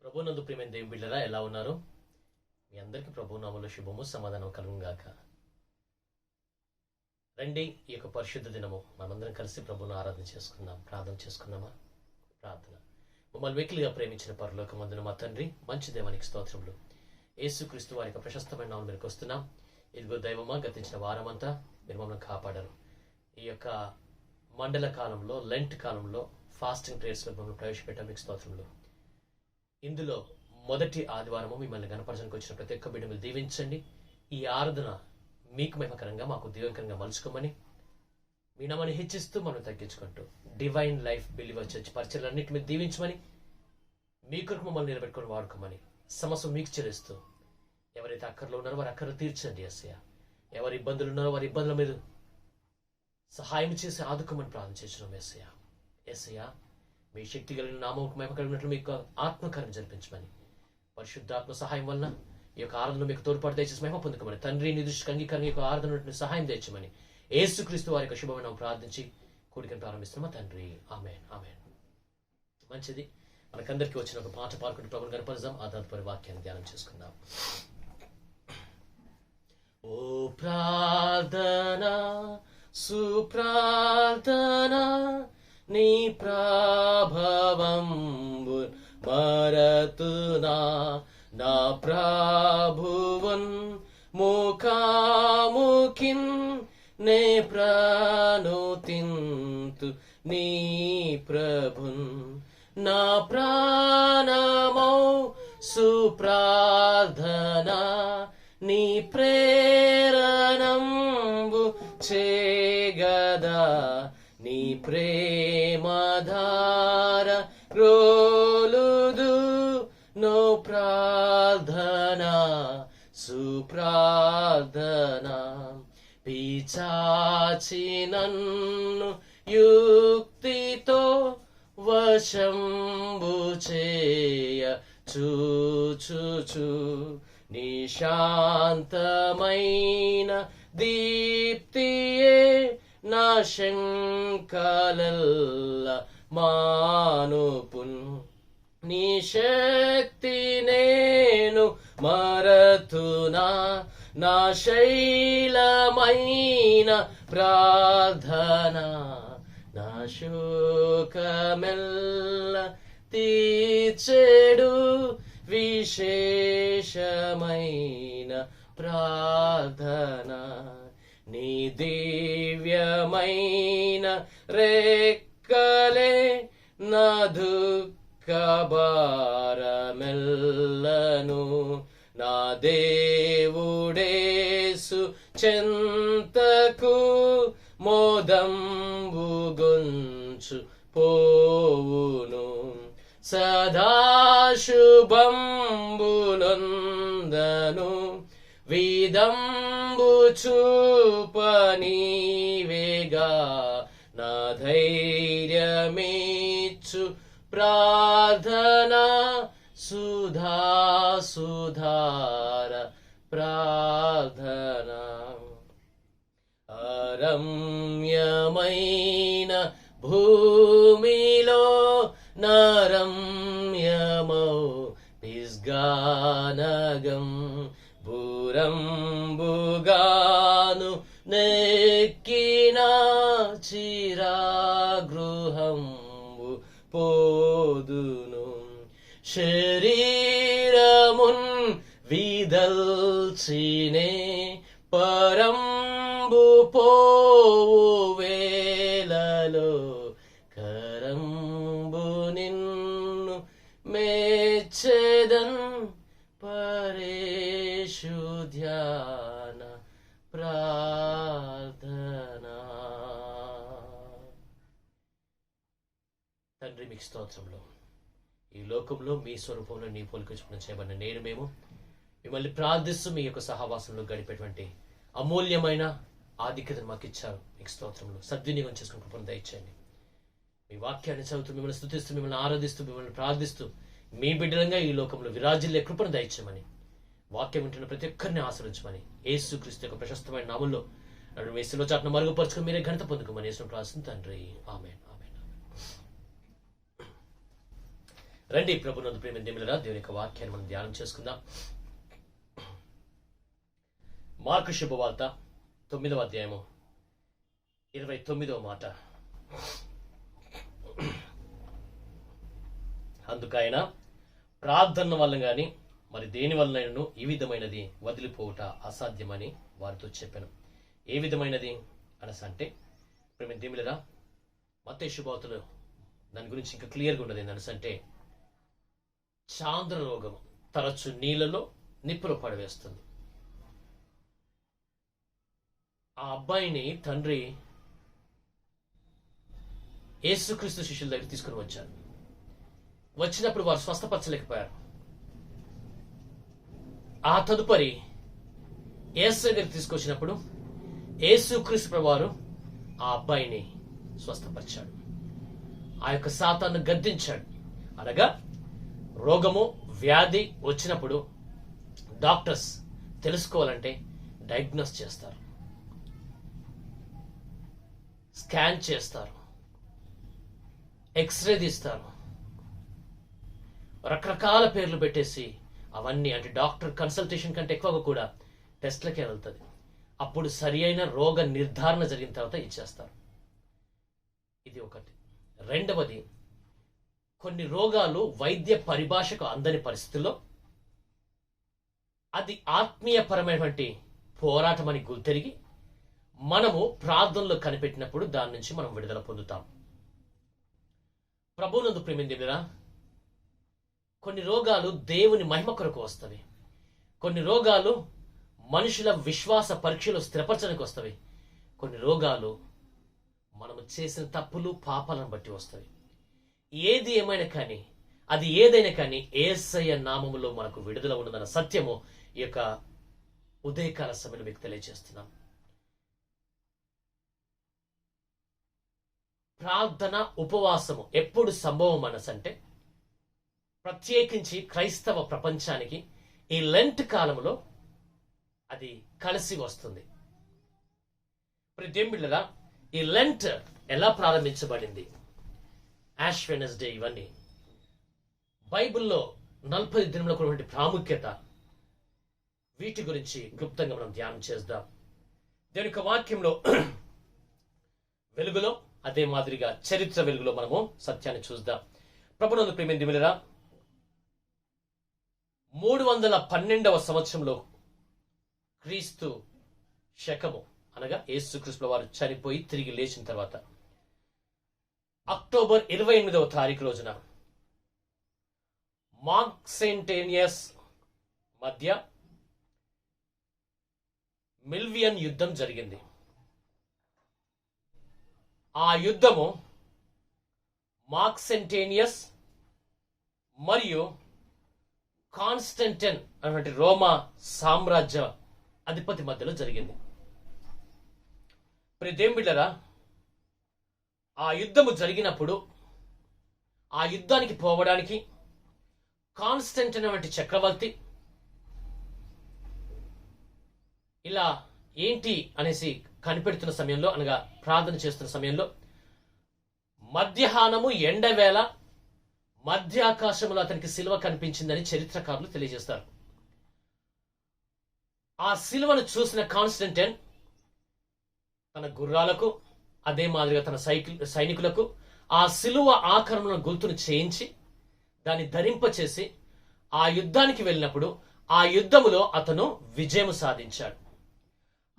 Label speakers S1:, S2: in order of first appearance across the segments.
S1: ప్రభునందు ప్రియమైన దేవుని బిడ్డలారా, ఎలా ఉన్నారు? మీ అందరికీ ప్రభు నామములో శుభము సమాధానం కలుగును గాక. రండి, ఈ యొక్క పరిశుద్ధ దినము మనందరం కలిసి ప్రభువును ఆరాధన చేసుకుందాం. ప్రార్థన చేసుకుందామా? ప్రార్థన. మమ్మల్ని వెకిలిగా ప్రేమించిన పరలోకమందున మా తండ్రి, మంచి దేవానికి స్తోత్రములు. యేసుక్రీస్తు వారి యొక్క ప్రశస్తమైన నామమున మీదకి వస్తున్నాం. ఇదిగో దైవమా, గతించిన వారమంతా మీరు మమ్మల్ని కాపాడారు. ఈ యొక్క మండల కాలంలో, లెంట్ కాలంలో ఫాస్టింగ్ ప్రేయర్స్లో మమ్మల్ని ప్రవేశపెట్టాం. మీకు స్తోత్రములు. ఇందులో మొదటి ఆదివారము మిమ్మల్ని గణపరచడానికి వచ్చిన ప్రతి ఒక్క బిడ్డ మీరు దీవించండి. ఈ ఆరాధన మీకు మహిమకరంగా, మాకు దీవెనకరంగా మలుచుకోమని, మీ నామాన్ని హెచ్చిస్తూ మనం తగ్గించుకుంటూ డివైన్ లైఫ్ బిలీవర్ చర్చ్ పరిచయాలన్నింటి మీద దీవించమని, మీ కొరకు మమ్మల్ని నిలబెట్టుకొని వాడుకోమని సమస్య మీకు చెల్లిస్తూ, ఎవరైతే అక్కర్లో ఉన్నారో వారి అక్కర్లు తీర్చండి యేసయ్య. ఎవరి ఇబ్బందులు ఉన్నారో వారి ఇబ్బందుల మీద సహాయం చేసి ఆదుకోమని ప్రార్థన చేస్తున్నాం యేసయ్య. యేసయ్య, మీ శక్తి కలిగిన నామముకు మహిమ కలిగినట్లు మీకు ఆత్మకార్యం జరిపించమని, పరిశుద్ధాత్మ సహాయం వలన ఈ యొక్క ఆరాధన మీకు తోడ్పాటు దయచేసి మహిమ పొందుకోమని, తండ్రి నీ దృష్టికి అంగీకారంగా ఈ యొక్క ఆరాధన సహాయం తెచ్చమని యేసుక్రీస్తు వారి యొక్క శుభమైన ప్రార్థించి కూడికను ప్రారంభిస్తున్నామా తండ్రి. ఆమేన్, ఆమేన్. మంచిది, మనకందరికీ వచ్చిన ఒక పాట పాడుకుంటూ ప్రభువుని కనపరుద్దాం. ఆ తదుపరి వాక్యాన్ని ధ్యానం చేసుకుందాం. ఓ ప్రార్థన సుప్రార్థన నీ ప్రభావంబు మరతునా, నా ప్రభువన్ ముఖాముఖిన్ నే ప్రాణుతింతు నీ ప్రభున్, నా ప్రాణమౌ సుప్రార్థన నీ ప్రేరణంబు చేగదా, నీ ప్రేమధార రోలుదు నో ప్రార్థన సుప్రార్థన. పిచాచి నన్ను యుక్తితో వశంబు చేయ చూచుచు, నిశాంతమైన దీప్తియే నా శంకలల్ల మానుపున్, నీ శక్తి నేను మరతునా, నా శైలమైన ప్రార్థన, నా శోకమెల్ల తీర్చెడు విశేషమైన ప్రార్థన, నీ దివ్యమైన రెక్కలే నా దుఃఖభారమెల్లను, నా దేవుడేసు చెంతకు మోదంబు గొంచు పోవును, సదాశుభంబులొందను విదంబు చూపనీవేగా, నా ధైర్యమిచ్చు ప్రార్థన సుధా సుధార ప్రార్థన. అరమ్యమైన భూమిలో నరమ్యమౌ పిస్గానగం, బూరంబుగాను నెక్కిన చిరాగృహంబు పోదును, శరీరమున్ విదల్చినే పరంబు పోవు వేలలో, కరంబు నిన్ను మెచ్చెదన్ పరేషు ధ్యాన ప్రార్థన. తండ్రి, మీకు స్తోత్రములు. ఈ లోకంలో మీ స్వరూపంలో నీ పోలిక చొప్పున చేయబడిన నేను మేము మిమ్మల్ని ప్రార్థిస్తూ మీ యొక్క సహవాసంలో గడిపేటువంటి అమూల్యమైన ఆధిక్యతను మాకు ఇచ్చారు. మీకు స్తోత్రములు. సద్వినియోగం చేసుకుని కృపను దయచేయండి. మీ వాక్యాన్ని చదువుతూ మిమ్మల్ని స్తుతిస్తూ, మిమ్మల్ని ఆరాధిస్తూ, మిమ్మల్ని ప్రార్థిస్తూ మీ బిడ్డలంగా ఈ లోకంలో విరాజిల్లే కృపను దయచేయమని, వాక్యం వింటున్న ప్రతి ఒక్కరిని ఆశ్రయించమని యేసుక్రీస్తు యొక్క ప్రశస్తమైన నామములో నన్ను వేసులో చాటును మరుగుపరుచుకుని మీరే ఘనత పొందుకోమని యేసు ప్రార్థన తండ్రి. ఆమేన్, ఆమేన్, ఆమేన్. రండి ప్రభునందు ప్రేమ దేవులరా, దేవుని యొక్క వాక్యాన్ని మనం ధ్యానం చేసుకుందాం. మార్కు శుభవార్త 9వ అధ్యాయము 29వ మాట. అందుకైన ప్రార్థన వల్ల గాని మరి దేని వలనను ఈ విధమైనది వదిలిపోవుట అసాధ్యమని వారితో చెప్పాను. ఏ విధమైనది అనసంటే ప్రేమ దేవులరా, మత్తయి శుభవార్తలో దాని గురించి ఇంకా క్లియర్గా ఉన్నది. ఏంటంటే చాంద్ర రోగం తరచు నీళ్ళలో నిప్పులో పడవేస్తుంది. ఆ అబ్బాయిని తండ్రి యేసుక్రీస్తు శిష్యుల దగ్గర తీసుకుని వచ్చారు. వచ్చినప్పుడు వారు స్వస్థపరచలేకపోయారు. ఆ తదుపరి యేసు దగ్గర తీసుకొచ్చినప్పుడు యేసుక్రీస్తు ప్రభువారు ఆ అబ్బాయిని స్వస్థపరిచాడు. ఆ యొక్క సాతాను గద్దించాడు. అనగా రోగము వ్యాధి వచ్చినప్పుడు డాక్టర్స్ తెలుసుకోవాలంటే డయాగ్నోస్ చేస్తారు, స్కాన్ చేస్తారు, ఎక్స్రే తీస్తారు, రకరకాల పేర్లు పెట్టేసి అవన్నీ అంటే డాక్టర్ కన్సల్టేషన్ కంటే ఎక్కువగా కూడా టెస్ట్లకే వెళ్తుంది. అప్పుడు సరి అయిన రోగ నిర్ధారణ జరిగిన తర్వాత ఇచ్చేస్తారు. ఇది ఒకటి. రెండవది, కొన్ని రోగాలు వైద్య పరిభాషకు అందని పరిస్థితుల్లో అది ఆత్మీయపరమైనటువంటి పోరాటం అని గుర్తెరిగి మనము ప్రార్థనలో కనిపెట్టినప్పుడు దాని నుంచి మనం విడుదల పొందుతాం. ప్రభువునందు ప్రేమిందిరా, కొన్ని రోగాలు దేవుని మహిమ కొరకు వస్తవి. కొన్ని రోగాలు మనుషుల విశ్వాస పరీక్షలు స్థిరపరచడానికి వస్తవి. కొన్ని రోగాలు మనము చేసిన తప్పులు పాపాలను బట్టి వస్తవి. ఏది ఏమైనా కానీ, అది ఏదైనా కానీ యేసయ్య నామములో మనకు విడుదల ఉన్నదన్న సత్యము ఈ యొక్క ఉదయకాల సమయంలో మీకు తెలియజేస్తున్నాం. ప్రార్థన ఉపవాసము ఎప్పుడు సంభవం మనసంటే ప్రత్యేకించి క్రైస్తవ ప్రపంచానికి ఈ లెంట్ కాలంలో అది కలిసి వస్తుంది. ప్రియమిత్రులారా, ఈ లెంట్ ఎలా ప్రారంభించబడింది? యాష్ వెడ్నెస్డే, ఇవన్నీ బైబిల్లో 40 దినములకు ఉన్నటువంటి ప్రాముఖ్యత, వీటి గురించి క్లుప్తంగా మనం ధ్యానం చేద్దాం. దేవుని యొక్క వాక్యంలో వెలుగులో, అదే మాదిరిగా చరిత్ర వెలుగులో మనము సత్యాన్ని చూద్దాం. ప్రభునందు ప్రియమైన దేవులారా, 312వ సంవత్సరంలో క్రీస్తు శకము అనగా యేసుక్రీస్తు వారు చనిపోయి తిరిగి లేచిన తర్వాత అక్టోబర్ 28వ తారీఖు రోజున మాక్సెంటేనియస్ మధ్య మిల్వియన్ యుద్ధం జరిగింది. ఆ యుద్ధము మాక్సెంటేనియస్ మరియు కాన్స్టంటైన్ అనే రోమా సామ్రాజ్య అధిపతి మధ్యలో జరిగింది. ప్రియదేవులారా, ఆ యుద్ధము జరిగినప్పుడు ఆ యుద్ధానికి పోవడానికి కాన్స్టంటైన్ వంటి చక్రవర్తి ఇలా ఏంటి అనేసి కనిపెడుతున్న సమయంలో, అనగా ప్రార్థన చేస్తున్న సమయంలో మధ్యాహ్నము ఎండవేళ మధ్య ఆకాశంలో అతనికి సిలువ కనిపించిందని చరిత్రకారులు తెలియజేస్తారు. ఆ సిలువను చూసిన కాన్స్టంటైన్ తన గుర్రాలకు, అదే మాదిరిగా తన సైనికులకు ఆ సిలువ ఆకారంలో గుర్తును చేయించి దాన్ని ధరింపచేసి ఆ యుద్ధానికి వెళ్ళినప్పుడు ఆ యుద్ధములో అతను విజయం సాధించాడు.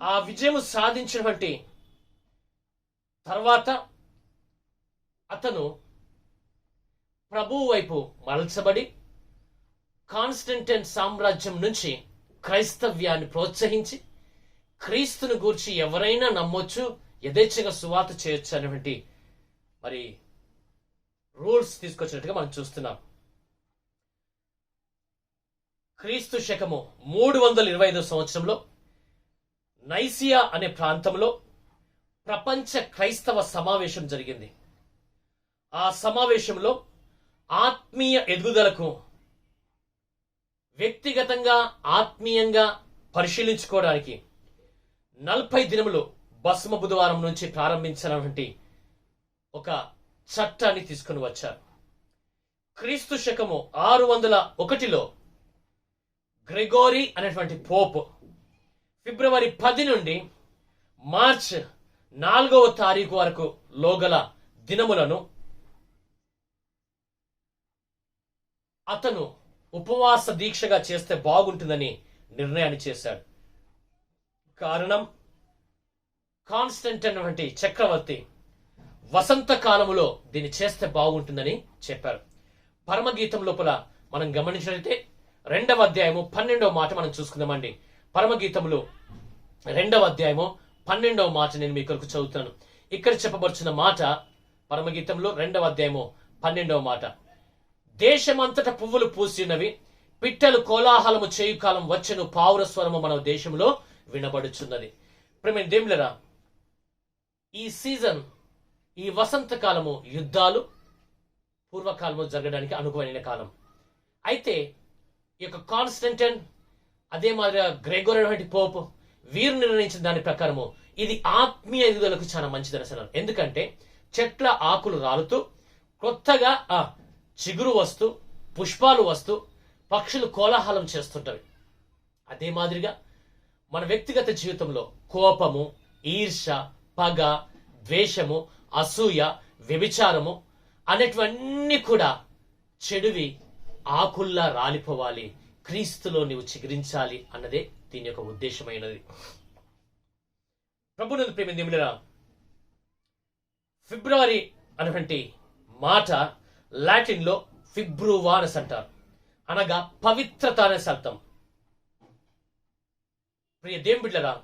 S1: ఆ విజయం సాధించినటువంటి తర్వాత అతను ప్రభువు వైపు మరల్చబడి కాన్స్టంటైన్ సామ్రాజ్యం నుంచి క్రైస్తవ్యాన్ని ప్రోత్సహించి క్రీస్తుని గూర్చి ఎవరైనా నమ్మొచ్చు, యథేచ్ఛగా సువార్త చేయొచ్చు అనేటువంటి మరి రూల్స్ తీసుకొచ్చినట్టుగా మనం చూస్తున్నాం. క్రీస్తు శకము 325 సంవత్సరంలో నైసియా అనే ప్రాంతంలో ప్రపంచ క్రైస్తవ సమావేశం జరిగింది. ఆ సమావేశంలో ఆత్మీయ ఎదుగుదలకు, వ్యక్తిగతంగా ఆత్మీయంగా పరిశీలించుకోవడానికి 40 దినములు భస్మ బుధవారం నుంచి ప్రారంభించినటువంటి ఒక చట్టాన్ని తీసుకుని వచ్చారు. క్రీస్తు శకము 601లో గ్రెగోరీ అనేటువంటి పోప్ ఫిబ్రవరి 10 నుండి మార్చ్ 4వ తారీఖు వరకు లోగల దినములను అతను ఉపవాస దీక్షగా చేస్తే బాగుంటుందని నిర్ణయాన్ని చేశాడు. కారణం, కాన్స్టంటైన్ వంటి చక్రవర్తి వసంత కాలములో దీన్ని చేస్తే బాగుంటుందని చెప్పారు. పరమగీతం లోపల మనం గమనించినట్లయితే 2వ అధ్యాయము 12వ మాట మనం చూసుకుందామండి. పరమగీతములు 2వ అధ్యాయము 12వ మాట నేను మీ కొరకు చదువుతాను. ఇక్కడ చెప్పబడుచున్న మాట పరమగీతంలో 2వ అధ్యాయము 12వ మాట. దేశమంతట పువ్వులు పూసినవి, పిట్టలు కోలాహలము చేయు కాలం వచ్చెను, పావుర స్వరము మన దేశంలో వినబడుచున్నది. ప్రేమ దేవులరా, ఈ సీజన్, ఈ వసంత కాలము యుద్ధాలు పూర్వకాలము జరగడానికి అనుకూలమైన కాలం. అయితే ఈ యొక్క కాన్స్టంటైన్, అదే మాదిరిగా గ్రెగోరీ వంటి పోప్ వీరు నిర్ణయించిన దాని ప్రకారము ఇది ఆత్మీయ ఎదుగుదలకు చాలా మంచిదని అసలు. ఎందుకంటే చెట్ల ఆకులు రాలుతూ కొత్తగా చిగురు వస్తూ పుష్పాలు వస్తూ పక్షులు కోలాహలం చేస్తుంటవి. అదే మాదిరిగా మన వ్యక్తిగత జీవితంలో కోపము, ఈర్ష, పగ, ద్వేషము, అసూయ, వ్యభిచారము అనేటివన్నీ కూడా చెడువి ఆకుల్లా రాలిపోవాలి, క్రీస్తులో నీవు చిగురించాలి అన్నదే దీని యొక్క ఉద్దేశమైనది. ప్రభునందు ప్రేమ దేవులారా, ఫిబ్రవరి అనేటువంటి మాట లాటిన్ లో ఫిబ్రువా అని అంటారు, అనగా పవిత్రత అనే అర్థం. ప్రియ దేవులారా,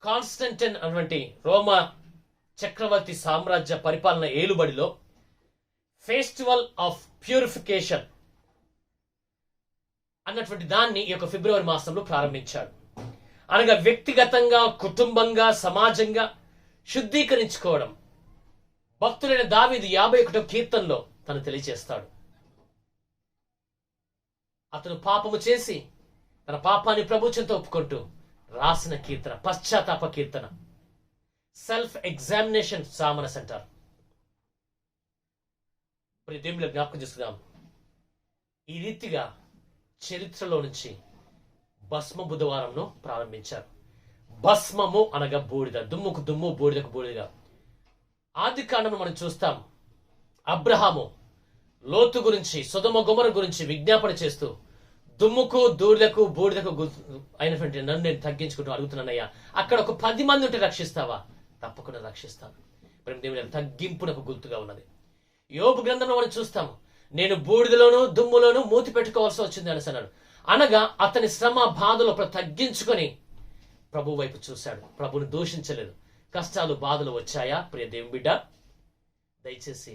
S1: కాన్స్టంటైన్ అనేటువంటి రోమా చక్రవర్తి సామ్రాజ్య పరిపాలన ఏలుబడిలో ఫెస్టివల్ ఆఫ్ ప్యూరిఫికేషన్ అన్నటువంటి దాన్ని ఈ యొక్క ఫిబ్రవరి మాసంలో ప్రారంభించాడు. అనగా వ్యక్తిగతంగా, కుటుంబంగా, సమాజంగా శుద్ధీకరించుకోవడం. భక్తులైన దావీదు 51వ కీర్తనలో తను తెలియజేస్తాడు. అతను పాపము చేసి తన పాపాన్ని ప్రభు చెంత ఒప్పుకుంటూ రాసిన కీర్తన, పశ్చాత్తాప కీర్తన, సెల్ఫ్ ఎగ్జామినేషన్ సామనస్ అంటారు. దేవుళ్ళ జ్ఞాపకం చేస్తున్నాం. ఈ రీతిగా చరిత్రలో నుంచి భస్మ బుధవారంను ప్రారంభించారు. భస్మము అనగా బూడిద, దుమ్ముకు దుమ్ము, బూడిదకు బూడిదగా. ఆది కాండము మనం చూస్తాం, అబ్రహాము లోతు గురించి, సొదొమ గొమొర గురించి విజ్ఞాపన చేస్తూ దుమ్ముకు దూడిదకు బూడిదకు అయినటువంటి నన్ను నేను తగ్గించుకుంటూ అడుగుతున్నానయ్యా, అక్కడ ఒక 10 మంది ఉంటే రక్షిస్తావా? తప్పకుండా రక్షిస్తాను. ప్రేమ దేవుని తగ్గింపునకు గుర్తుగా ఉన్నది. యోబు గ్రంథంలో మనం చూస్తాము, నేను బూడిదలోను దుమ్ములోను మూతి పెట్టుకోవాల్సి వచ్చింది అని అన్నాడు. అనగా అతని శ్రమ బాధలో తగ్గించుకొని ప్రభు వైపు చూశాడు, ప్రభుని దూషించలేదు. కష్టాలు బాధలు వచ్చాయా ప్రియ దేవుని బిడ్డ? దయచేసి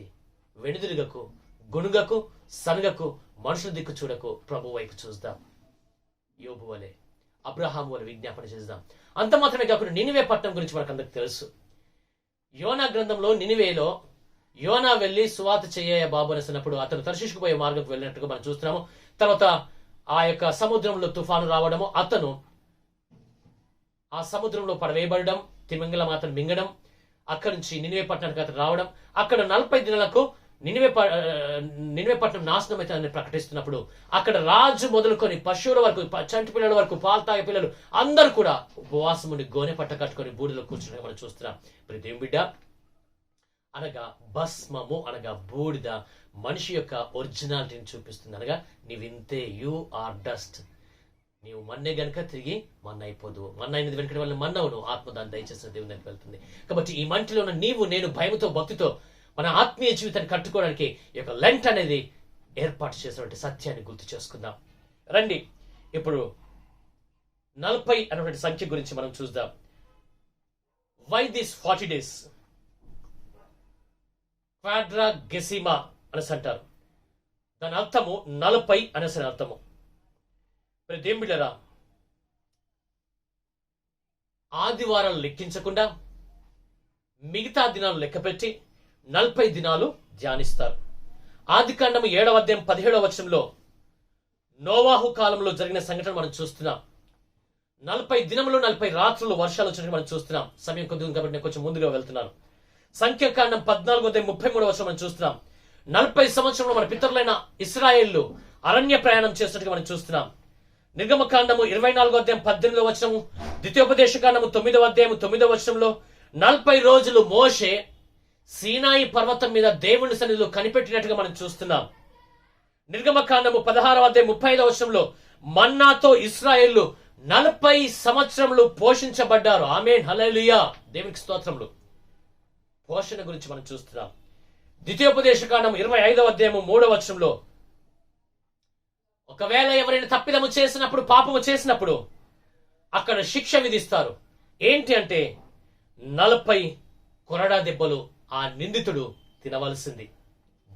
S1: వెనుదిరుగకు, గుణుగకు, సనుగకు, మనుషుల దిక్కు చూడకు, ప్రభు వైపు చూద్దాం. యోబు వలె, అబ్రహాము వలె విజ్ఞాపన చేద్దాం. అంత మాత్రమే కాకుండా నినివే పట్టణం గురించి మనకు అందరికి తెలుసు. యోనా గ్రంథంలో నినివేలో యోనా వెళ్లి సువాత చేయ బాబు అనేసినప్పుడు అతను తర్షీషుకు పోయే మార్గంకు వెళ్ళినట్టుగా మనం చూస్తున్నాము. తర్వాత ఆ యొక్క సముద్రంలో తుఫాను రావడము, అతను ఆ సముద్రంలో పడవేయబడడం, తిమింగలం అతను మింగడం, అక్కడి నుంచి నినివే పట్టణానికి అతను రావడం, అక్కడ 40 దినాలకు నినివే పట్టణం నాశనం అయితే అని ప్రకటిస్తున్నప్పుడు అక్కడ రాజు మొదలుకొని పశువుల వరకు, చంటి పిల్లల వరకు, పాలు తాగే పిల్లలు అందరూ కూడా ఉపవాసముని గోనె పట్ట కట్టుకొని బూడిలో కూర్చుని మనం చూస్తున్నాం. మరి దేవుని బిడ్డ, అనగా భస్మము అనగా బూడిద మనిషి యొక్క ఒరిజినాలిటీని చూపిస్తుంది. అనగా నీవింతే, యు ఆర్ డస్ట్. నీవు మన్నే గనుక తిరిగి మన్న అయిపోదు. మన్న అయినది వెనుకటి వల్ల మన్నవును, ఆత్మ దాన్ని దయచేసిన దేవుని దగ్గరికి వెళ్తుంది. కాబట్టి ఈ మంటిలో ఉన్న నీవు నేను భయముతో భక్తితో మన ఆత్మీయ జీవితాన్ని కట్టుకోవడానికి ఈ యొక్క లెంట్ అనేది ఏర్పాటు చేసినటువంటి సత్యాన్ని గుర్తు చేసుకుందాం. రండి, ఇప్పుడు 40 అనేటువంటి సంఖ్య గురించి మనం చూద్దాం. Why this 40 days? క్వాడ్రాగెసిమా అనేసి అంటారు. దాని అర్థము 40 అనేసి అర్థము. మరి దేవుళ్ళరా, ఆదివారాలు లెక్కించకుండా మిగతా దినాలు లెక్కపెట్టి 40 దినాలు ధ్యానిస్తారు. ఆదికాండము 7వ అధ్యాయం 17వ వచనంలో నోవాహు కాలంలో జరిగిన సంఘటన మనం చూస్తున్నాం. 40 దినములు 40 రాత్రులు వర్షాలు వచ్చినట్టు మనం చూస్తున్నాం. సమయం కొద్దిగా కాబట్టి నేను కొంచెం ముందుగా వెళ్తున్నాను. సంఖ్యాకాండం 14వ అధ్యాయం 33వ వచనం మనం చూస్తున్నాం. 40 సంవత్సరంలో మన పితరులైన ఇశ్రాయేళ్లు అరణ్య ప్రయాణం చేస్తున్నట్టుగా మనం చూస్తున్నాం. నిర్గమకాండము 24వ అధ్యాయం 18వ వచనము, ద్వితీయోపదేశకాండము 9వ అధ్యాయం 9వ వచనంలో 40 రోజులు మోషే సీనాయి పర్వతం మీద దేవుని సన్నిధిలో కనిపెట్టినట్టుగా మనం చూస్తున్నాం. నిర్గమకాండము 16వ అధ్యాయం 35వ వచనంలో మన్నాతో ఇశ్రాయేళ్లు 40 సంవత్సరములు పోషించబడ్డారు. ఆమేన్, హల్లెలూయా, దేవునికి స్తోత్రములు. పోషణ గురించి మనం చూస్తున్నాం. ద్వితీయోపదేశకాండం 25వ అధ్యాయము 3వ వచనంలో ఒకవేళ ఎవరైనా తప్పిదము చేసినప్పుడు, పాపము చేసినప్పుడు అక్కడ శిక్ష విధిస్తారు. ఏంటి అంటే 40 కొరడా దెబ్బలు ఆ నిందితుడు తినవలసింది.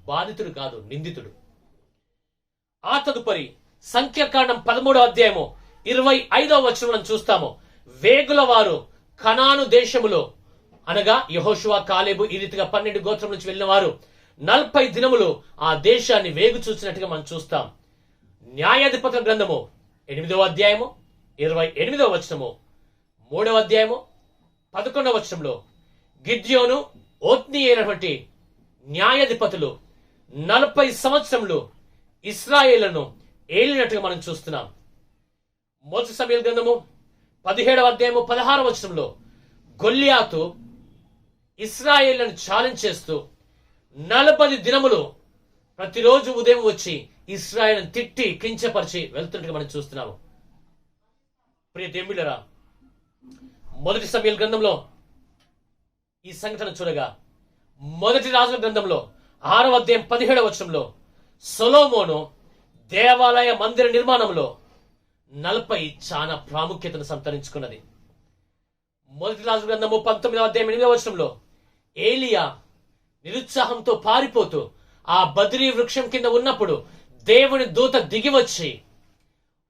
S1: బాధితుడు కాదు, నిందితుడు. ఆ తదుపరి సంఖ్యాకాండం 13వ అధ్యాయము 25వ వచనం చూస్తాము. వేగుల వారు కనాను దేశములో, అనగా యెహోషువ, కాలేబు, ఈ రీతిగా 12 గోత్రం నుంచి వెళ్ళిన వారు 40 దినములు ఆ దేశాన్ని వేగు చూసినట్టుగా మనం చూస్తాం. న్యాయాధిపతుల గ్రంథము 8వ అధ్యాయము 28వ వచనము, 3వ అధ్యాయము 11వ వచనంలో గిద్యోను, ఓత్ని అయినటువంటి న్యాయాధిపతులు 40 సంవత్సరములు ఇశ్రాయేలును ఏలినట్టుగా మనం చూస్తున్నాం. మొదటి సమూయేలు గ్రంథము 17వ అధ్యాయము 16వ వచనంలో గొల్లియాతు ఇశ్రాయేలును ఛాలెంజ్ చేస్తూ 40 దినములు ప్రతిరోజు ఉదయం వచ్చి ఇశ్రాయేలును తిట్టి కించపరిచి వెళ్తున్నట్టుగా మనం చూస్తున్నాము. ప్రియ దేవుళ్ళరా, మొదటి సమూయేలు గ్రంథంలో ఈ సంఘటన చూడగా, మొదటి రాజుల గ్రంథంలో 6వ అధ్యాయం 17వ వచనంలో సొలొమోను దేవాలయ మందిర నిర్మాణంలో 40 చాలా ప్రాముఖ్యతను సంతరించుకున్నది. మొదటి రాజు గ్రంథము 19వ అధ్యాయం 8వ వచనంలో ఏలియా నిరుత్సాహంతో పారిపోతూ ఆ బద్రీ వృక్షం కింద ఉన్నప్పుడు దేవుని దూత దిగి వచ్చి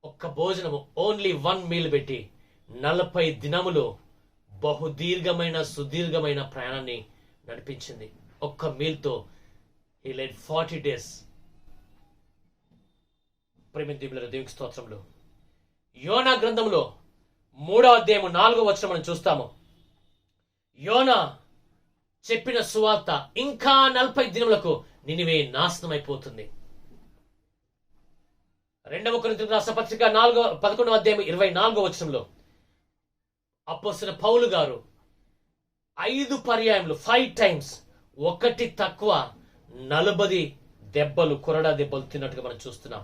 S1: ఒక్క భోజనము, ఓన్లీ 1 మీల్ పెట్టి 40 దినములు బహుదీర్ఘమైన సుదీర్ఘమైన ప్రయాణాన్ని నడిపించింది. ఒక్క మీల్తో he led 40 days. ప్రేమ దేవునికి స్తోత్రములు. యోనా గ్రంథంలో 3వ అధ్యాయము 4వ వచనం మనం చూస్తాము. యోనా చెప్పిన సువార్త ఇంకా 40 దినములకు నినివే నాశనం అయిపోతుంది. 2వ కొరింథీయులకు రాసిన పత్రిక 11వ అధ్యాయం 24వ వచనంలో అపోస్తలుడైన పౌలు గారు 5 పర్యాయములు 5 టైమ్స్ ఒకటి తక్కువ 40 దెబ్బలు, కొరడా దెబ్బలు తిన్నట్టుగా మనం చూస్తున్నాం.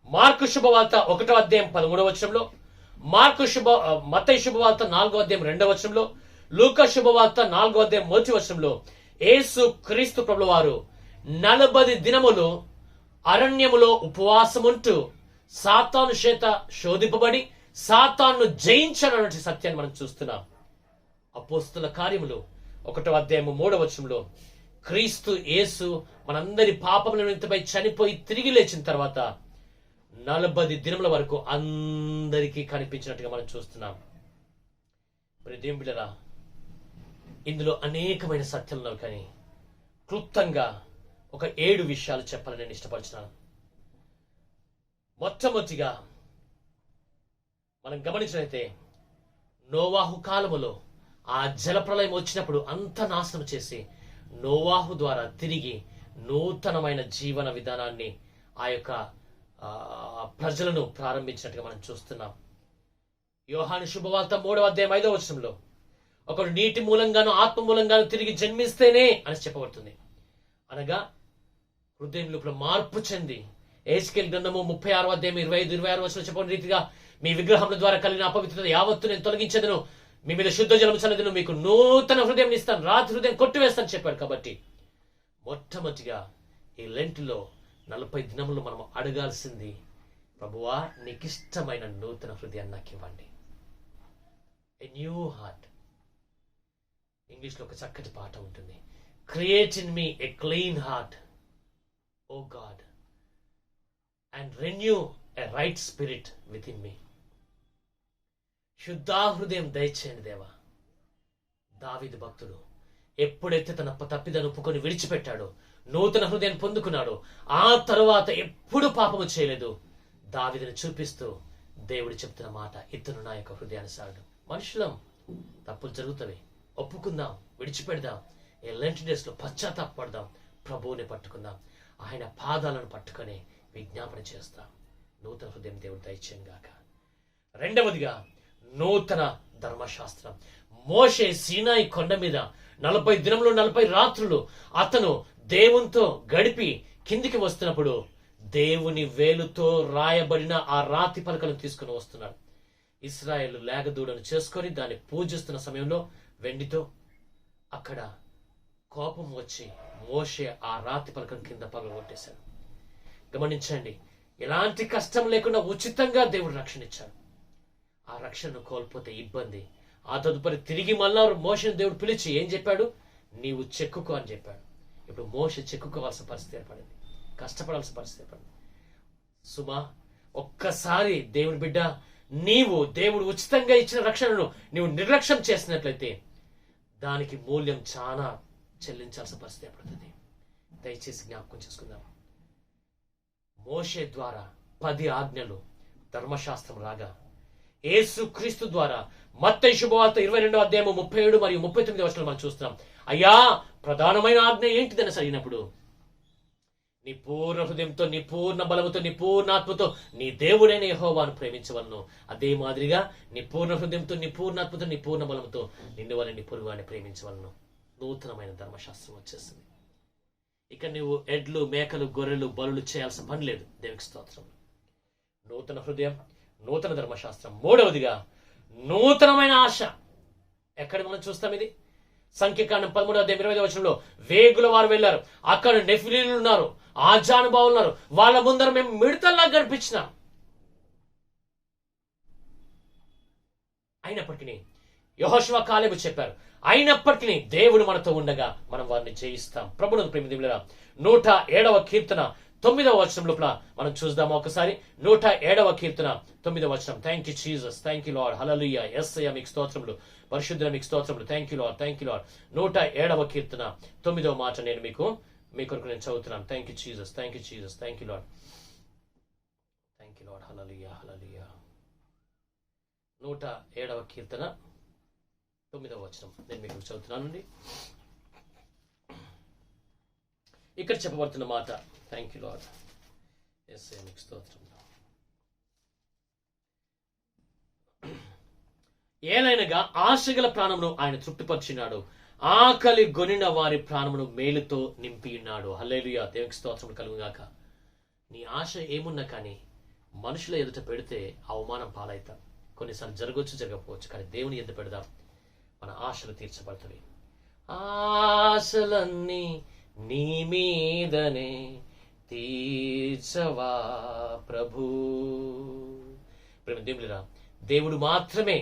S1: మార్కు శుభవార్త 1వ అధ్యాయం 13వ వచనంలో, మత్తయి శుభవార్త 4వ అధ్యాయం 2వ వచనంలో, లూకా శుభవార్త 4వ అధ్యాయం 1వ వచనంలో యేసు క్రీస్తు ప్రభుల వారు 40 దినములు అరణ్యములో ఉపవాసముంటూ సాతాను చేత శోధింపబడి సాతాను జయించనటువంటి సత్యాన్ని మనం చూస్తున్నాం. అపోస్తల కార్యములు 1వ అధ్యాయము 3వ వచనంలో క్రీస్తు యేసు మనందరి పాపముల నిమిత్తమై చనిపోయి తిరిగి లేచిన తర్వాత 40 దినముల వరకు అందరికీ కనిపించినట్టుగా మనం చూస్తున్నాం. ప్రియ బిడ్డలారా, ఇందులో అనేకమైన సత్యాలు, కానీ క్లుప్తంగా ఒక 7 విషయాలు చెప్పాలని నేను ఇష్టపడుతున్నాను. మొట్టమొదటిగా మనం గమనించినట్లయితే నోవాహు కాలములో ఆ జలప్రలయం వచ్చినప్పుడు అంత నాశనం చేసి నోవాహు ద్వారా తిరిగి నూతనమైన జీవన విధానాన్ని ఆ యొక్క ప్రజలను ప్రారంభించినట్టుగా మనం చూస్తున్నాం. యోహాను శుభవార్త 3వ అధ్యాయం 5వ వచనంలో ఒకడు నీటి మూలంగాను ఆత్మ మూలంగాను తిరిగి జన్మిస్తేనే అని చెప్పబడుతుంది. అనగా హృదయం లోపల మార్పు చెంది, ఎహెజ్కేలు గ్రంథము 36వ అధ్యాయం 25-26 వచనంలో చెప్పిన రీతిగా మీ విగ్రహముల ద్వారా కలిగిన అపవిత్రత యావత్తు నేను తొలగించేదను, మీ మీద శుద్ధ జలము చల్లదును, మీకు నూతన హృదయం ఇస్తాను, రాతి హృదయం కొట్టివేస్తాను చెప్పాడు. కాబట్టి మొట్టమొదటిగా ఈ లెంట్లో 40 దినములు మనం అడగాల్సింది, ప్రభువా నీకు ఇష్టమైన నూతన హృదయాన్ని నాకు ఇవ్వండి. A new heart. ఇంగ్లీష్లో ఒక చక్కటి పాట ఉంటుంది, create in me a clean heart O God and renew a right spirit within me. శుద్ధ హృదయం దయచేయండి దేవా. దావీదు భక్తుడు ఎప్పుడైతే తన తప్పిదను ఒప్పుకొని విడిచిపెట్టాడో, నూతన హృదయాన్ని పొందుకున్నాడు, ఆ తరువాత ఎప్పుడు పాపము చేయలేదు. దావీదుని చూపిస్తూ దేవుడు చెప్తున్న మాట, ఇతను నా యొక్క హృదయానుసారుడు. మనుషులం, తప్పులు జరుగుతాయి, ఒప్పుకుందాం, విడిచిపెడదాం. ఈ లెంట్ డేస్ లో పశ్చాత్తాపడదాం, ప్రభువుని పట్టుకుందాం, ఆయన పాదాలను పట్టుకొని విజ్ఞాపన చేస్తాం. నూతన హృదయం దేవుడు దయచేయను గాక. రెండవదిగా నూతన ధర్మశాస్త్రం. మోషే సీనాయి కొండ మీద 40 దినములు 40 రాత్రులు అతను దేవునితో గడిపి కిందికి వస్తున్నప్పుడు దేవుని వేలుతో రాయబడిన ఆ రాతి పలకలను తీసుకుని వస్తున్నాడు. ఇశ్రాయేలు లేగదూడను చేసుకొని దాన్ని పూజిస్తున్న సమయంలో వెండితో అక్కడ కోపం వచ్చి మోషే ఆ రాతి పలకను కింద పగలగొట్టేశాడు. గమనించండి, ఎలాంటి కష్టం లేకుండా ఉచితంగా దేవుడు రక్షణ ఇచ్చాడు. ఆ రక్షణను కోల్పోతే ఇబ్బంది. ఆ తదుపరి తిరిగి మళ్ళా మోషేను దేవుడు పిలిచి ఏం చెప్పాడు? నీవు చెక్కుకో అని చెప్పాడు. ఇప్పుడు మోషే చెక్కుకోవాల్సిన పరిస్థితి ఏర్పడింది, కష్టపడాల్సిన పరిస్థితి ఏర్పడింది. సుమా, ఒక్కసారి దేవుని బిడ్డ, నీవు దేవుడు ఉచితంగా ఇచ్చిన రక్షణను నీవు నిర్లక్ష్యం చేసినట్లయితే దానికి మూల్యం చాలా చెల్లించాల్సిన పరిస్థితి ఏర్పడుతుంది. దయచేసి జ్ఞాపకం చేసుకుందాం. మోషే ద్వారా 10 ఆజ్ఞలు ధర్మశాస్త్రం రాగా యేసు క్రీస్తు ద్వారా మత్తయి శుభవార్త 22వ అధ్యాయం 37 మరియు 39 వచనాలు మనం చూస్తున్నాం. అయ్యా, ప్రధానమైన ఆజ్ఞ ఏంటిదని అడిగినప్పుడు, నీ పూర్ణ హృదయంతో, నీ పూర్ణ బలముతో, నీ పూర్ణాత్మతో నీ దేవుడైన యెహోవాను ప్రేమించవలను. అదే మాదిరిగా నీ పూర్ణ హృదయంతో, నీ పూర్ణాత్మతో, నీ పూర్ణ బలముతో నిన్ను వల్ల నీ పొరుగువాన్ని ప్రేమించవలను. నూతనమైన ధర్మశాస్త్రం వచ్చేస్తుంది. ఇక నువ్వు ఎడ్లు, మేకలు, గొర్రెలు, బలులు చేయాల్సిన పని లేదు. దేవునికి స్తోత్రం. నూతన హృదయం, నూతన ధర్మశాస్త్రం. మూడవదిగా నూతనమైన ఆశ. ఎక్కడ మనం చూస్తాం ఇది? సంఖ్యాకాండం 13వ అధ్యాయం 20వ వచనంలో వేగుల వారు వెళ్ళారు, అక్కడ నెఫిలీలు ఉన్నారు, ఆజానుభావులు ఉన్నారు, వాళ్ళ ముందర మేము మిడతల్లా కనిపించినాం. అయినప్పటికీ యెహోషువ, కాలేబు చెప్పారు, అయినప్పటికీ దేవుడు మనతో ఉండగా మనం వారిని జయిస్తాం. ప్రభువును ప్రేమించులారా, 107వ కీర్తన 9వ వచనం లోపల మనం చూద్దాము ఒకసారి. 107వ కీర్తన 9వ వచనం. Thank you Jesus, thank you Lord, hallelujah, యేసయ్య మీకు స్తోత్రములు, పరిశుద్ధుల మీకు స్తోత్రములు, thank you Lord, thank you Lord. 107వ కీర్తన 9వ మాట నేను మీ కొరకు నేను చదువుతున్నాను. Thank you Jesus, thank you Jesus, thank you Lord, thank you Lord, hallelujah, hallelujah. 107వ కీర్తన 9వ వచనం నేను మీకు చదువుతున్నానండి. ఇక్కడ చెప్పబడుతున్న మాట, థ్యాంక్ యూ లార్డ్, యేసయ్య మీకు స్తోత్రం. ఏలైనగా ఆశగల ప్రాణమును ఆయన తృప్తిపరిచినాడు, ఆకలి గొనిన వారి ప్రాణమును మేలుతో నింపి ఉన్నాడు. హల్లెలూయా, దేవునికి స్తోత్రములు కలుగుగాక. నీ ఆశ ఏమున్నా కానీ మనుషుల ఎదుట పెడితే అవమానం పాలవుతాం. కొన్నిసార్లు జరగవచ్చు, జరగకపోవచ్చు, కానీ దేవుని ఎదుట పెడదాం, మన ఆశలు తీర్చబడతాయి. ఆశలన్నీ నీ మీదనే తీర్చవా ప్రభు. ప్రేమ దేవుడు మాత్రమే,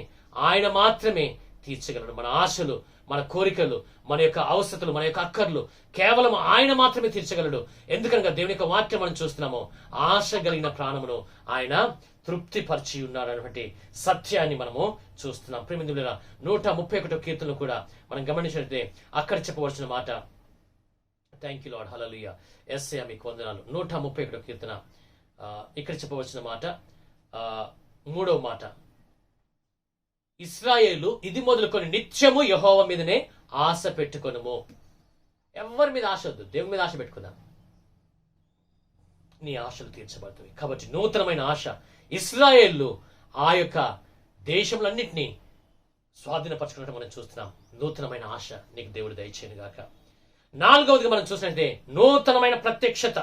S1: ఆయన మాత్రమే తీర్చగలడు మన ఆశలు, మన కోరికలు, మన యొక్క అవసరతలు, మన యొక్క అక్కర్లు కేవలం ఆయన మాత్రమే తీర్చగలడు. ఎందుకనగా దేవుని యొక్క వాక్యం మనం చూస్తున్నాము, ఆశ కలిగిన ప్రాణమును ఆయన తృప్తి పరిచి ఉన్నాడు అనేటువంటి సత్యాన్ని మనము చూస్తున్నాం. ప్రేమిందుల 131వ కీర్తనలు కూడా మనం గమనించినట్లయితే అక్కడ చెప్పవలసిన మాట, థ్యాంక్ యూ లార్డ్, హల్లెలూయా, యేసయ్య మీకు వందనాలు. 131వ కీర్తన ఇక్కడ చెప్పవలసిన మాట 3వ మాట, ఇశ్రాయేలు ఇది మొదలుకొని నిత్యము యెహోవా మీదనే ఆశ పెట్టుకొనుము. ఎవరి మీద ఆశ వద్దు, దేవుని మీద ఆశ పెట్టుకుందాం, నీ ఆశలు తీర్చబడతాయి. కాబట్టి నూతనమైన ఆశ. ఇశ్రాయేలు ఆ యొక్క దేశములన్నింటినీ స్వాధీనపరచుకున్నట్టు మనం చూస్తున్నాం. నూతనమైన ఆశ నీకు దేవుడు దయచేయను గాక. 4వదిగా మనం చూసినట్టే నూతనమైన ప్రత్యక్షత.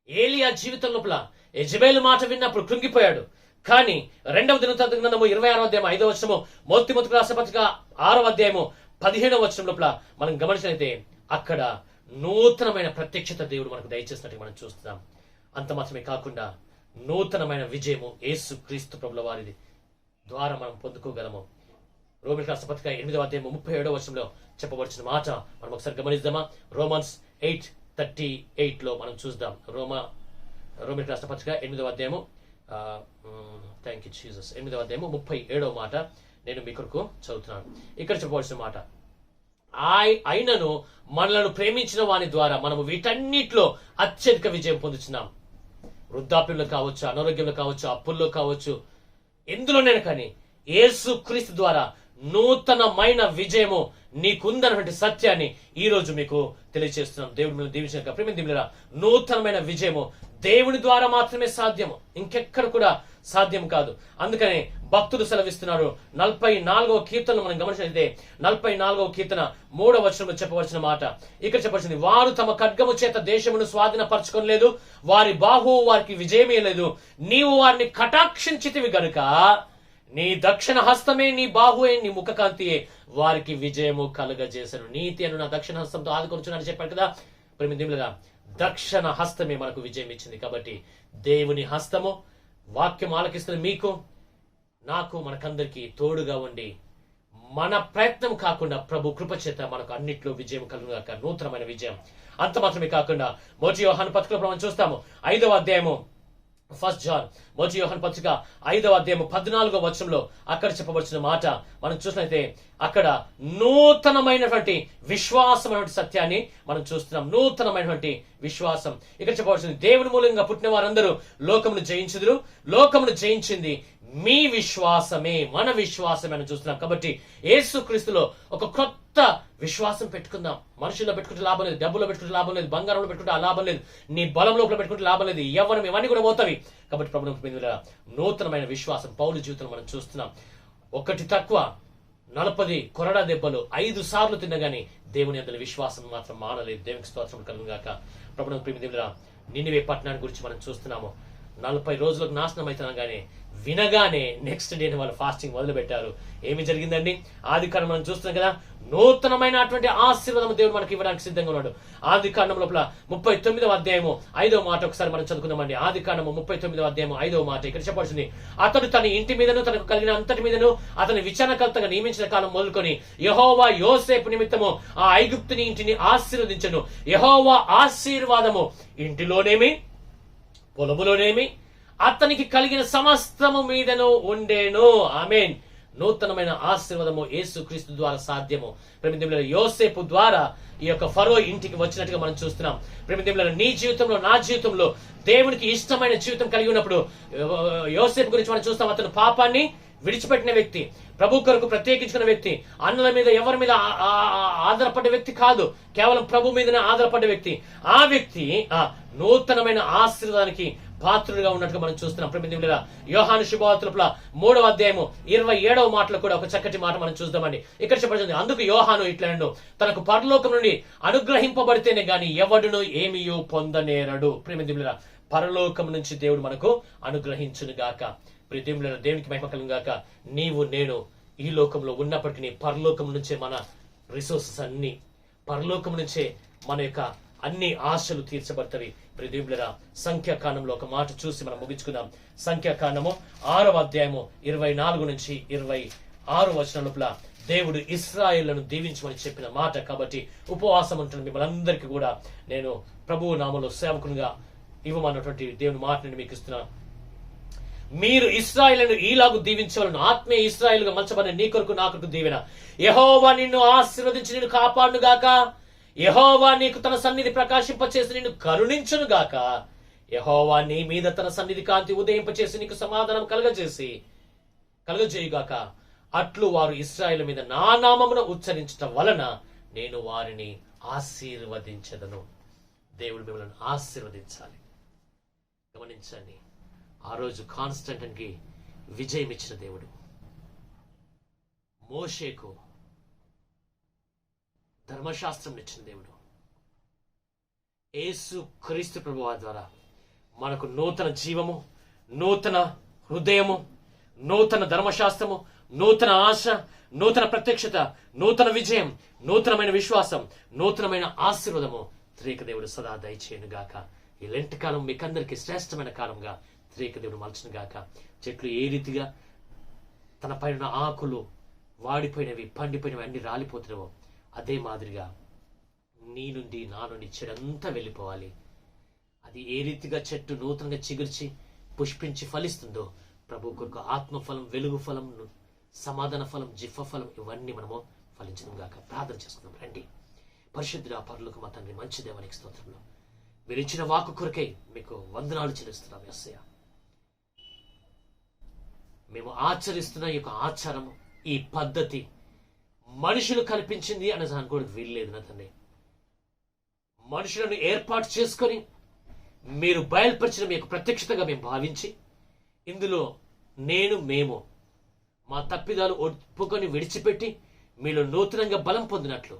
S1: ఏలియా జీవితం లోపల యెజబెలు మాట విన్నప్పుడు కృంగిపోయాడు. కానీ 2వ దినవృత్తాంత గ్రంథము 26వ అధ్యాయం 5వ వచనము, మొదటి రాష్ట్ర పత్రిక 6వ అధ్యాయము 15వ వచనం లోపల మనం గమనించినట్లయితే అక్కడ నూతనమైన ప్రత్యక్షత దేవుడు మనకు దయచేసినట్టు మనం చూస్తున్నాం. అంత మాత్రమే కాకుండా నూతనమైన విజయము యేసు క్రీస్తు ప్రభుల వారిది ద్వారా మనం పొందుకోగలము. రోమీయులకు రాసిన పత్రిక 8వ అధ్యాయం 37వ వచనంలో చెప్పబడిన మాట మనం ఒకసారి గమనిద్దామా? రోమన్స్ 8:38 లో మనం చూద్దాం. రోమీయులకు రాసిన పత్రిక 8వ అధ్యాయము థ్యాంక్ యూ జీసస్ 8వ అధ్యాయము 37వ మాట నేను మీ కొరకు చదువుతున్నాను. ఇక్కడ చెప్పవలసిన మాట, అయినను మనలను ప్రేమించిన వాని ద్వారా మనము వీటన్నిటిలో అత్యధిక విజయం పొందుతున్నాం. వృద్ధాప్యంలో కావచ్చు, అనారోగ్యంలో కావచ్చు, అప్పుల్లో కావచ్చు, ఎందులోనైనా కానీ యేసు క్రీస్తు ద్వారా నూతనమైన విజయము నీకుందన్నటువంటి సత్యాన్ని ఈ రోజు మీకు తెలియజేస్తున్నాం. దేవుడు మిమ్మల్ని దీవించిన ప్రేమ దీవులరా, నూతనమైన విజయము దేవుని ద్వారా మాత్రమే సాధ్యము, ఇంకెక్కడ కూడా సాధ్యం కాదు. అందుకనే భక్తులు సెలవిస్తున్నారు. 44వ కీర్తనను మనం గమనించినట్లయితే 44వ కీర్తన 3వ వచనంలో చెప్పవలసిన మాట ఇక్కడ చెప్పవలసింది, వారు తమ ఖడ్గము చేత దేశమును స్వాధీనపరచుకోలేదు, వారి బాహువు వారికి విజయమే లేదు. నీవు వారిని కటాక్షించితివి గనుక నీ దక్షిణ హస్తమే, నీ బాహువే, నీ ముఖకాంతియే వారికి విజయము కలుగజేసను. నీతి అను నా దక్షిణ హస్తంతో ఆదుకొనుచున్నానని చెప్పాడు కదా ప్రేమికులారా. దక్షిణ హస్తమే మనకు విజయం ఇచ్చింది. కాబట్టి దేవుని హస్తము వాక్యం ఆలకిస్తున్న మీకు, నాకు, మనకందరికీ తోడుగా ఉండి మన ప్రయత్నం కాకుండా ప్రభు కృపచేత మనకు అన్నిట్లో విజయం కలుగుగాక, నూతనమైన విజయం. అంత మాత్రమే కాకుండా మొదటి యోహాను పత్రికలో మనం చూస్తాము 5వ అధ్యాయము 1 జాన్, మొదటి యోహాను పత్రిక 5వ అధ్యాయము 14వ వచనంలో అక్కడ చెప్పబడిన మాట మనం చూసినట్లయితే అక్కడ నూతనమైనటువంటి విశ్వాసం అనే సత్యాన్ని మనం చూస్తున్నాం. నూతనమైనటువంటి విశ్వాసం ఇక్కడ చెప్పబడుతుంది, దేవుని మూలంగా పుట్టిన వారందరూ లోకమును జయించుదురు, లోకమును జయించింది మీ విశ్వాసమే, మన విశ్వాసమే అని చూస్తున్నాం. కాబట్టి యేసుక్రీస్తులో ఒక క్రొత్త విశ్వాసం పెట్టుకుందాం. మనుషుల్లో పెట్టుకుంటే లాభం లేదు, డబ్బులో పెట్టుకుంటే లాభం లేదు, బంగారంలో పెట్టుకుంటే ఆ లాభం లేదు, నీ బలం లోపల పెట్టుకుంటే లాభం లేదు, యవ్వనం ఇవన్నీ కూడా పోతాయి. కాబట్టి ప్రభుత్వ నూతనమైన విశ్వాసం పౌలు జీవితంలో మనం చూస్తున్నాం. ఒకటి తక్కువ 40 కొరడా దెబ్బలు 5 సార్లు తిన్నగాని దేవుని అందులో విశ్వాసం మాత్రం మానలేదు. దేవునికి స్తోత్రం కలుగుగాక. ప్రభుత్వ ప్రేమికులారా, నినివే పట్టణాన్ని గురించి మనం చూస్తున్నాము. 40 రోజులకు నాశనం అవుతున్నాం కానీ వినగానే నెక్స్ట్ డే వాళ్ళు ఫాస్టింగ్ మొదలు పెట్టారు. ఏమి జరిగిందండి? ఆదికాండం మనం చూస్తున్నాం కదా, నూతనమైనటువంటి ఆశీర్వాదం దేవుడు మనకి ఇవ్వడానికి సిద్ధంగా ఉన్నాడు. ఆదికాండం లోపల 39వ అధ్యాయము 5వ మాట ఒకసారి మనం చదువుకుందామండి. ఆదికాండము 39వ అధ్యాయము 5వ మాట ఇక్కడ చెప్పాల్సింది, అతడు తన ఇంటి మీదను తనకు కలిగిన అంతటి మీదను అతని విచారణకర్తగా నియమించిన కాలం మొదలుకొని యెహోవా యోసేపు నిమిత్తము ఆ ఐగుప్తుని ఇంటిని ఆశీర్వదించను. యెహోవా ఆశీర్వాదము ఇంటిలోనేమి పొలములోనేమి అతనికి కలిగిన సమస్తము మీదను ఉండేను. ఆమేన్. నూతనమైన ఆశీర్వాదము యేసుక్రీస్తు ద్వారా సాధ్యము. ప్రేమికులారా, యోసేపు ద్వారా ఈ యొక్క ఫరో ఇంటికి వచ్చినట్టుగా మనం చూస్తున్నాం. ప్రేమికులారా, నీ జీవితంలో, నా జీవితంలో దేవునికి ఇష్టమైన జీవితం కలిగి ఉన్నప్పుడు యోసేపు గురించి మనం చూస్తాం. అతను పాపాన్ని విడిచిపెట్టిన వ్యక్తి, ప్రభు కొరకు ప్రత్యేకించుకున్న వ్యక్తి, అన్నల మీద ఎవరి మీద ఆధారపడ్డ వ్యక్తి కాదు, కేవలం ప్రభు మీదనే ఆధారపడ్డ వ్యక్తి. ఆ వ్యక్తి నూతనమైన ఆశీర్వాదానికి పాత్రులుగా ఉన్నట్టుగా మనం చూస్తున్నాం. ప్రేమికులారా, యోహాను శుభవార్తల 3వ అధ్యాయము 27వ మాటలో కూడా ఒక చక్కటి మాట మనం చూద్దామండి. ఇక్కడ చెప్పబడింది, అందుకు యోహాను ఇట్లనెను, తనకు పరలోకం నుండి అనుగ్రహింపబడితేనే గాని ఎవడును ఏమీయూ పొందనేరడు. ప్రేమికులారా, పరలోకం నుంచి దేవుడు మనకు అనుగ్రహించును గాక. ప్రియదేవులారా, దేవునికి మహిమ కలుగును గాక. నీవు నేను ఈ లోకంలో ఉన్నప్పటికీ పరలోకం నుంచే మన రిసోర్సెస్ అన్ని, పరలోకం నుంచే మన యొక్క అన్ని ఆశలు తీర్చబడతాయి. ప్రియదేవులారా, సంఖ్యాకాండంలో ఒక మాట చూసి మనం ముగించుకుందాం. సంఖ్యాకాండము 6వ అధ్యాయము 24 నుంచి 26 వచనం లోపల దేవుడు ఇశ్రాయేలును దీవించమని చెప్పిన మాట. కాబట్టి ఉపవాసం ఉంటున్న మిమ్మల్ని అందరికీ కూడా నేను ప్రభువు నామములో సేవకునిగా ఇవ్వమన్నటువంటి దేవుని మాట నేను మీకు ఇస్తున్నాను. మీరు ఇశ్రాయేలును ఈలాగు దీవించవలను, ఆత్మీయ ఇశ్రాయేలుగా మలచబడిన నీ కొరకు నా కొరకు దీవెన. యెహోవా నిన్ను ఆశీర్వదించి నిన్ను కాపాడును గాక. యెహోవా నీకు తన సన్నిధి ప్రకాశింపచేసి నిన్ను కరుణించును గాక. యెహోవా నీ మీద తన సన్నిధి కాంతి ఉదయింపచేసి నీకు సమాధానం కలుగజేయుగాక. అట్లు వారు ఇశ్రాయేలు మీద నా నామమును ఉచ్చరించటం వలన నేను వారిని ఆశీర్వదించెదను. దేవుడు మిమ్మల్ని ఆశీర్వదించాలి. గమనించండి, ఆ రోజు కాన్స్టంటైన్కి విజయం ఇచ్చిన దేవుడు, మోషేకు ధర్మశాస్త్రం ఇచ్చిన దేవుడు, యేసు క్రీస్తు ప్రభువు ద్వారా మనకు నూతన జీవము, నూతన హృదయము, నూతన ధర్మశాస్త్రము, నూతన ఆశ, నూతన ప్రత్యక్షత, నూతన విజయం, నూతనమైన విశ్వాసం, నూతనమైన ఆశీర్వాదము త్రియేక దేవుడు సదా దయచేయను గాక. ఈ లెంట్ కాలం మీకందరికీ శ్రేష్టమైన కాలంగా త్రియేక దేవుడు మలచును గాక. చెట్లు ఏ రీతిగా తన పైన ఆకులు వాడిపోయినవి, పండిపోయినవి అన్ని రాలిపోతున్నావో అదే మాదిరిగా నీ నుండి, నా నుండి చెడంతా వెళ్ళిపోవాలి. అది ఏ రీతిగా చెట్టు నూతనంగా చిగుర్చి పుష్పించి ఫలిస్తుందో ప్రభు కొరకు ఆత్మఫలం, వెలుగు ఫలం, సమాధాన ఫలం, జిఫ్ఫ ఫలం ఇవన్నీ మనము ఫలించడం గాక. ప్రార్థన చేసుకుందాం రండి. పరిశుద్ధుడా పరలోక మా తండ్రి, మంచి దేవానికి స్తోత్రంలో మీరు ఇచ్చిన వాక్కు కొరకై మీకు వందనాలు చెల్లిస్తున్నాం యేసయ్య. మేము ఆచరిస్తున్న ఈ యొక్క ఆచారము ఈ పద్ధతి మనుషులు కల్పించింది అని అనుకోవడం వీల్లేదు నా తండ్రి. మనుషులను ఏర్పాటు చేసుకొని మీరు బయలుపరిచిన మీ యొక్క ప్రత్యక్షతగా మేము భావించి ఇందులో మేము మా తప్పిదాలు ఒప్పుకొని విడిచిపెట్టి మీలో నూతనంగా బలం పొందినట్లు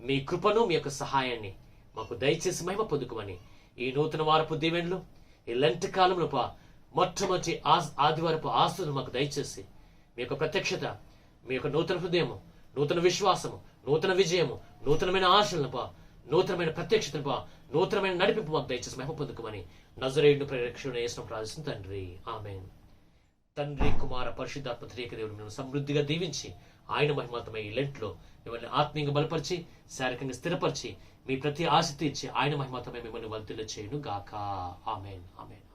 S1: మీ కృపను మీ యొక్క సహాయాన్ని మాకు దయచేసి మహిమ పొందుకోమని ఈ నూతన వారపు దీవెనలు ఈ లెంట్ కాలంలో మొట్టమొదటి ఆదివారపు ఆస్తులు మాకు దయచేసి మీ యొక్క ప్రత్యక్షత, మీ యొక్క నూతన హృదయము, నూతన విశ్వాసము, నూతన విజయము, నూతనమైన ఆశలను నూతనమైన ప్రత్యక్షతను నూతనమైన నడిపింపు మాకు దయచేసి మహిమ పొందుకోమని నజరేయుడిని ప్రేరక్షణ యేసును ప్రార్థిస్తున్న తండ్రి, ఆమేన్. తండ్రి, కుమార, పరిశుద్ధాత్మ త్రియక దేవుడు మిమ్మల్ని సమృద్ధిగా దీవించి ఆయన మహిమాతమై ఈ లెంట్లో మిమ్మల్ని ఆత్మీయంగా బలపరిచి శారీరకంగా స్థిరపరిచి మీ ప్రతి ఆశ తీర్చి ఆయన మహిమాతమై మిమ్మల్ని వర్ధిల్ల చేయును గాక. ఆమేన్, ఆమేన్.